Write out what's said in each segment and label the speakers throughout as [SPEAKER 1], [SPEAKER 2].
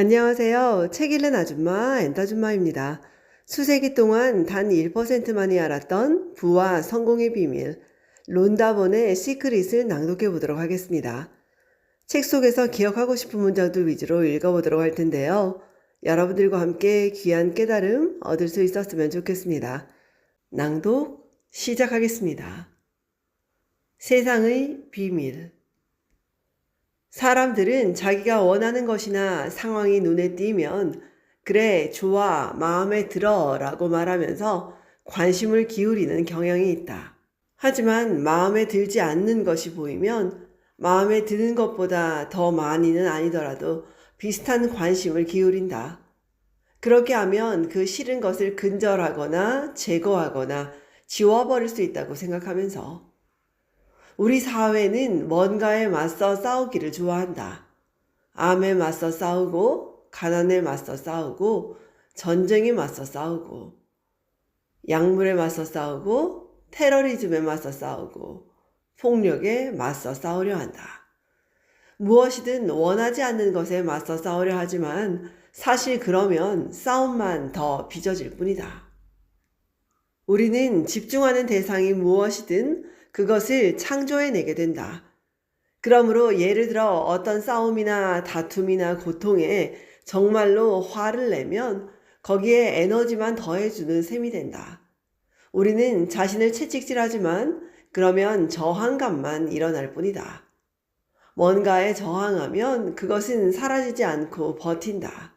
[SPEAKER 1] 안녕하세요. 책 읽는 아줌마 엔터줌마입니다. 수세기 동안 단 1%만이 알았던 부와 성공의 비밀, 론다본의 시크릿을 낭독해 보도록 하겠습니다. 책 속에서 기억하고 싶은 문장들 위주로 읽어보도록 할 텐데요. 여러분들과 함께 귀한 깨달음 얻을 수 있었으면 좋겠습니다. 낭독 시작하겠습니다. 세상의 비밀. 사람들은 자기가 원하는 것이나 상황이 눈에 띄면 그래, 좋아, 마음에 들어 라고 말하면서 관심을 기울이는 경향이 있다. 하지만 마음에 들지 않는 것이 보이면 마음에 드는 것보다 더 많이는 아니더라도 비슷한 관심을 기울인다. 그렇게 하면 그 싫은 것을 근절하거나 제거하거나 지워버릴 수 있다고 생각하면서 우리 사회는 뭔가에 맞서 싸우기를 좋아한다. 암에 맞서 싸우고, 가난에 맞서 싸우고, 전쟁에 맞서 싸우고, 약물에 맞서 싸우고, 테러리즘에 맞서 싸우고, 폭력에 맞서 싸우려 한다. 무엇이든 원하지 않는 것에 맞서 싸우려 하지만 사실 그러면 싸움만 더 빚어질 뿐이다. 우리는 집중하는 대상이 무엇이든 그것을 창조해내게 된다. 그러므로 예를 들어 어떤 싸움이나 다툼이나 고통에 정말로 화를 내면 거기에 에너지만 더해주는 셈이 된다. 우리는 자신을 채찍질하지만 그러면 저항감만 일어날 뿐이다. 뭔가에 저항하면 그것은 사라지지 않고 버틴다.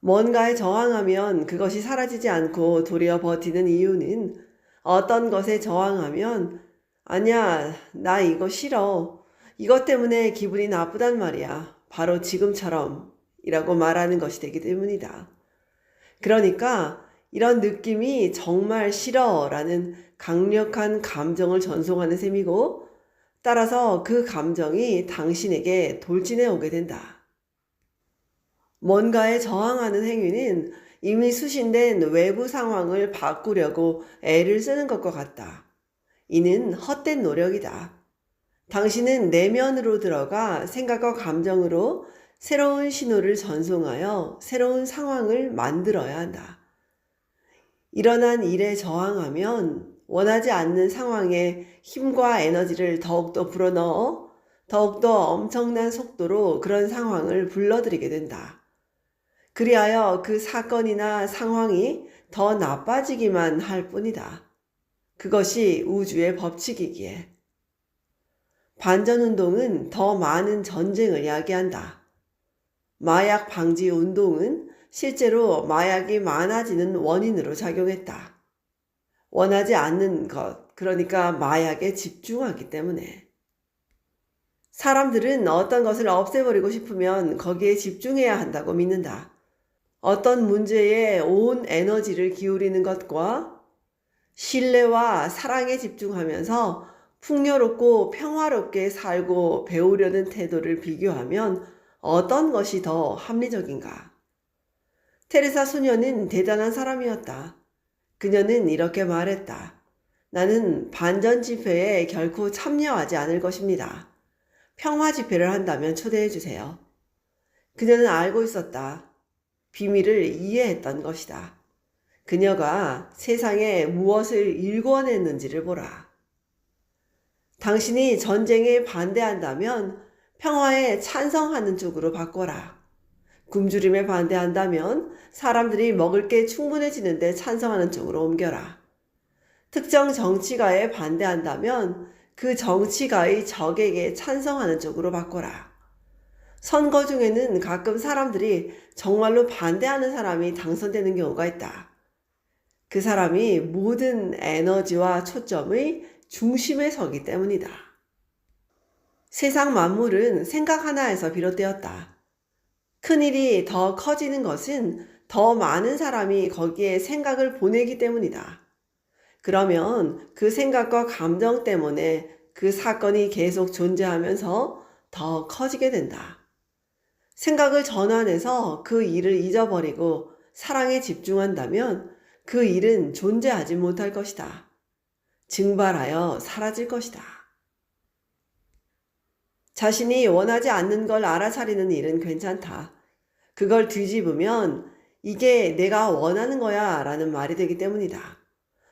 [SPEAKER 1] 뭔가에 저항하면 그것이 사라지지 않고 도리어 버티는 이유는 어떤 것에 저항하면 아니야, 나 이거 싫어. 이것 때문에 기분이 나쁘단 말이야. 바로 지금처럼 이라고 말하는 것이 되기 때문이다. 그러니까 이런 느낌이 정말 싫어 라는 강력한 감정을 전송하는 셈이고 따라서 그 감정이 당신에게 돌진해 오게 된다. 뭔가에 저항하는 행위는 이미 수신된 외부 상황을 바꾸려고 애를 쓰는 것과 같다. 이는 헛된 노력이다. 당신은 내면으로 들어가 생각과 감정으로 새로운 신호를 전송하여 새로운 상황을 만들어야 한다. 일어난 일에 저항하면 원하지 않는 상황에 힘과 에너지를 더욱더 불어넣어 더욱더 엄청난 속도로 그런 상황을 불러들이게 된다. 그리하여 그 사건이나 상황이 더 나빠지기만 할 뿐이다. 그것이 우주의 법칙이기에. 반전운동은 더 많은 전쟁을 야기한다. 마약 방지 운동은 실제로 마약이 많아지는 원인으로 작용했다. 원하지 않는 것, 그러니까 마약에 집중하기 때문에. 사람들은 어떤 것을 없애버리고 싶으면 거기에 집중해야 한다고 믿는다. 어떤 문제에 온 에너지를 기울이는 것과 신뢰와 사랑에 집중하면서 풍요롭고 평화롭게 살고 배우려는 태도를 비교하면 어떤 것이 더 합리적인가? 테레사 소녀는 대단한 사람이었다. 그녀는 이렇게 말했다. 나는 반전 집회에 결코 참여하지 않을 것입니다. 평화 집회를 한다면 초대해 주세요. 그녀는 알고 있었다. 비밀을 이해했던 것이다. 그녀가 세상에 무엇을 일궈냈는지를 보라. 당신이 전쟁에 반대한다면 평화에 찬성하는 쪽으로 바꿔라. 굶주림에 반대한다면 사람들이 먹을 게 충분해지는데 찬성하는 쪽으로 옮겨라. 특정 정치가에 반대한다면 그 정치가의 적에게 찬성하는 쪽으로 바꿔라. 선거 중에는 가끔 사람들이 정말로 반대하는 사람이 당선되는 경우가 있다. 그 사람이 모든 에너지와 초점의 중심에 서기 때문이다. 세상 만물은 생각 하나에서 비롯되었다. 큰일이 더 커지는 것은 더 많은 사람이 거기에 생각을 보내기 때문이다. 그러면 그 생각과 감정 때문에 그 사건이 계속 존재하면서 더 커지게 된다. 생각을 전환해서 그 일을 잊어버리고 사랑에 집중한다면 그 일은 존재하지 못할 것이다. 증발하여 사라질 것이다. 자신이 원하지 않는 걸 알아차리는 일은 괜찮다. 그걸 뒤집으면 이게 내가 원하는 거야 라는 말이 되기 때문이다.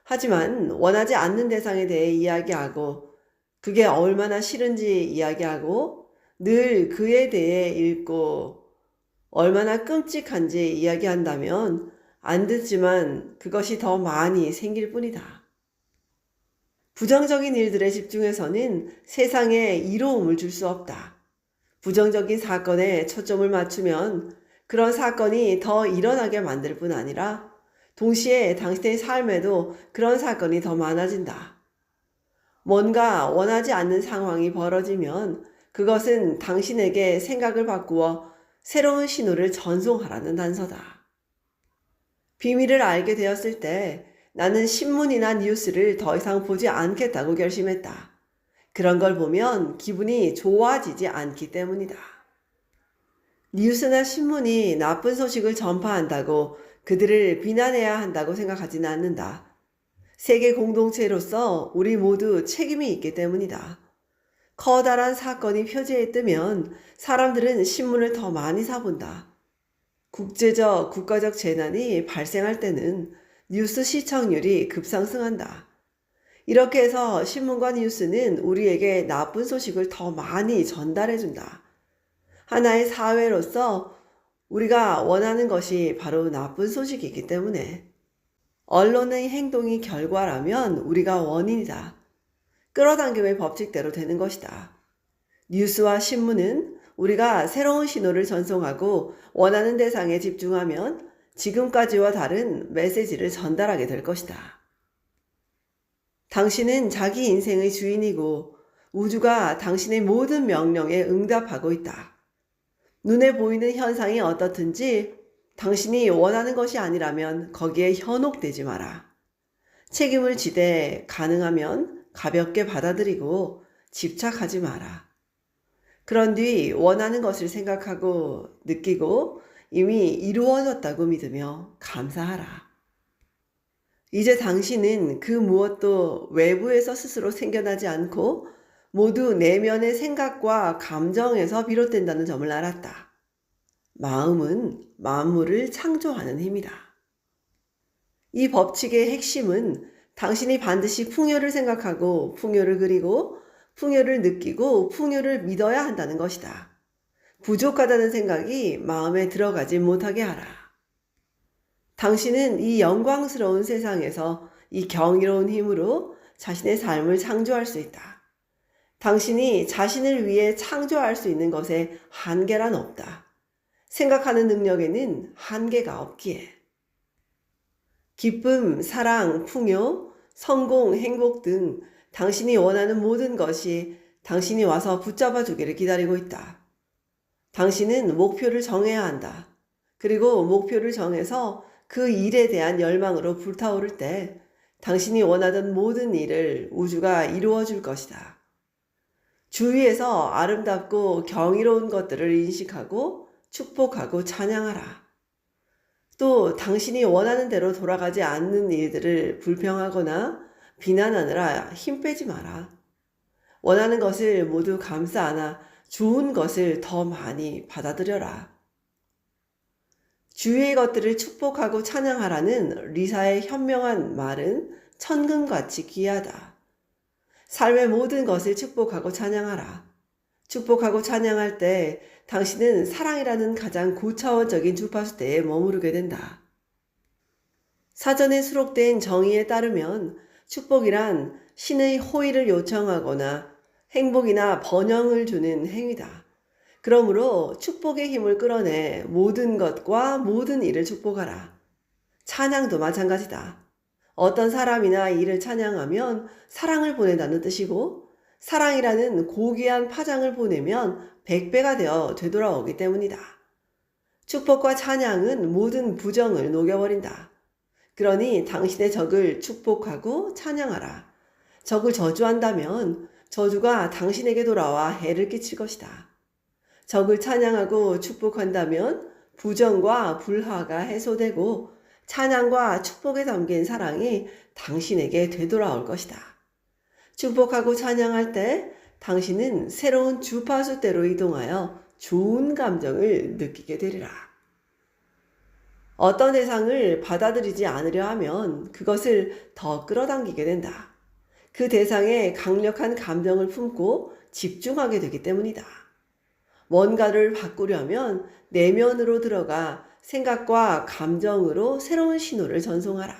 [SPEAKER 1] 하지만 원하지 않는 대상에 대해 이야기하고 그게 얼마나 싫은지 이야기하고 늘 그에 대해 읽고 얼마나 끔찍한지 이야기한다면 안 듣지만 그것이 더 많이 생길 뿐이다. 부정적인 일들에 집중해서는 세상에 이로움을 줄 수 없다. 부정적인 사건에 초점을 맞추면 그런 사건이 더 일어나게 만들 뿐 아니라 동시에 당신의 삶에도 그런 사건이 더 많아진다. 뭔가 원하지 않는 상황이 벌어지면 그것은 당신에게 생각을 바꾸어 새로운 신호를 전송하라는 단서다. 비밀을 알게 되었을 때 나는 신문이나 뉴스를 더 이상 보지 않겠다고 결심했다. 그런 걸 보면 기분이 좋아지지 않기 때문이다. 뉴스나 신문이 나쁜 소식을 전파한다고 그들을 비난해야 한다고 생각하지는 않는다. 세계 공동체로서 우리 모두 책임이 있기 때문이다. 커다란 사건이 표지에 뜨면 사람들은 신문을 더 많이 사본다. 국제적, 국가적 재난이 발생할 때는 뉴스 시청률이 급상승한다. 이렇게 해서 신문과 뉴스는 우리에게 나쁜 소식을 더 많이 전달해준다. 하나의 사회로서 우리가 원하는 것이 바로 나쁜 소식이기 때문에 언론의 행동이 결과라면 우리가 원인이다. 끌어당김의 법칙대로 되는 것이다. 뉴스와 신문은 우리가 새로운 신호를 전송하고 원하는 대상에 집중하면 지금까지와 다른 메시지를 전달하게 될 것이다. 당신은 자기 인생의 주인이고 우주가 당신의 모든 명령에 응답하고 있다. 눈에 보이는 현상이 어떻든지 당신이 원하는 것이 아니라면 거기에 현혹되지 마라. 책임을 지되 가능하면 가볍게 받아들이고 집착하지 마라. 그런 뒤 원하는 것을 생각하고 느끼고 이미 이루어졌다고 믿으며 감사하라. 이제 당신은 그 무엇도 외부에서 스스로 생겨나지 않고 모두 내면의 생각과 감정에서 비롯된다는 점을 알았다. 마음은 만물을 창조하는 힘이다. 이 법칙의 핵심은 당신이 반드시 풍요를 생각하고 풍요를 그리고 풍요를 느끼고 풍요를 믿어야 한다는 것이다. 부족하다는 생각이 마음에 들어가지 못하게 하라. 당신은 이 영광스러운 세상에서 이 경이로운 힘으로 자신의 삶을 창조할 수 있다. 당신이 자신을 위해 창조할 수 있는 것에 한계란 없다. 생각하는 능력에는 한계가 없기에. 기쁨, 사랑, 풍요, 성공, 행복 등 당신이 원하는 모든 것이 당신이 와서 붙잡아 주기를 기다리고 있다. 당신은 목표를 정해야 한다. 그리고 목표를 정해서 그 일에 대한 열망으로 불타오를 때 당신이 원하던 모든 일을 우주가 이루어 줄 것이다. 주위에서 아름답고 경이로운 것들을 인식하고 축복하고 찬양하라. 또 당신이 원하는 대로 돌아가지 않는 일들을 불평하거나 비난하느라 힘 빼지 마라. 원하는 것을 모두 감사하나 좋은 것을 더 많이 받아들여라. 주위의 것들을 축복하고 찬양하라는 리사의 현명한 말은 천금같이 귀하다. 삶의 모든 것을 축복하고 찬양하라. 축복하고 찬양할 때 당신은 사랑이라는 가장 고차원적인 주파수대에 머무르게 된다. 사전에 수록된 정의에 따르면 축복이란 신의 호의를 요청하거나 행복이나 번영을 주는 행위다. 그러므로 축복의 힘을 끌어내 모든 것과 모든 일을 축복하라. 찬양도 마찬가지다. 어떤 사람이나 일을 찬양하면 사랑을 보낸다는 뜻이고 사랑이라는 고귀한 파장을 보내면 100배가 되어 되돌아오기 때문이다. 축복과 찬양은 모든 부정을 녹여버린다. 그러니 당신의 적을 축복하고 찬양하라. 적을 저주한다면 저주가 당신에게 돌아와 해를 끼칠 것이다. 적을 찬양하고 축복한다면 부정과 불화가 해소되고 찬양과 축복에 담긴 사랑이 당신에게 되돌아올 것이다. 축복하고 찬양할 때 당신은 새로운 주파수대로 이동하여 좋은 감정을 느끼게 되리라. 어떤 대상을 받아들이지 않으려 하면 그것을 더 끌어당기게 된다. 그 대상에 강력한 감정을 품고 집중하게 되기 때문이다. 뭔가를 바꾸려면 내면으로 들어가 생각과 감정으로 새로운 신호를 전송하라.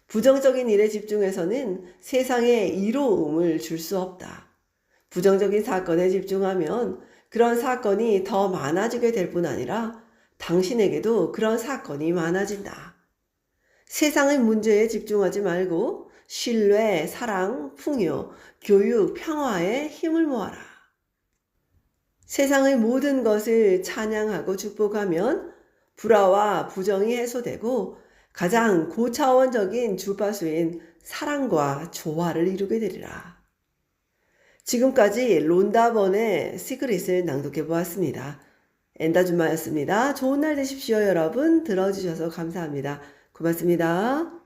[SPEAKER 1] 부정적인 일에 집중해서는 세상에 이로움을 줄 수 없다. 부정적인 사건에 집중하면 그런 사건이 더 많아지게 될 뿐 아니라 당신에게도 그런 사건이 많아진다. 세상의 문제에 집중하지 말고 신뢰, 사랑, 풍요, 교육, 평화에 힘을 모아라. 세상의 모든 것을 찬양하고 축복하면 불화와 부정이 해소되고 가장 고차원적인 주파수인 사랑과 조화를 이루게 되리라. 지금까지 론다 번의 시크릿을 낭독해 보았습니다. 엔다준마였습니다. 좋은 날 되십시오, 여러분. 들어주셔서 감사합니다. 고맙습니다.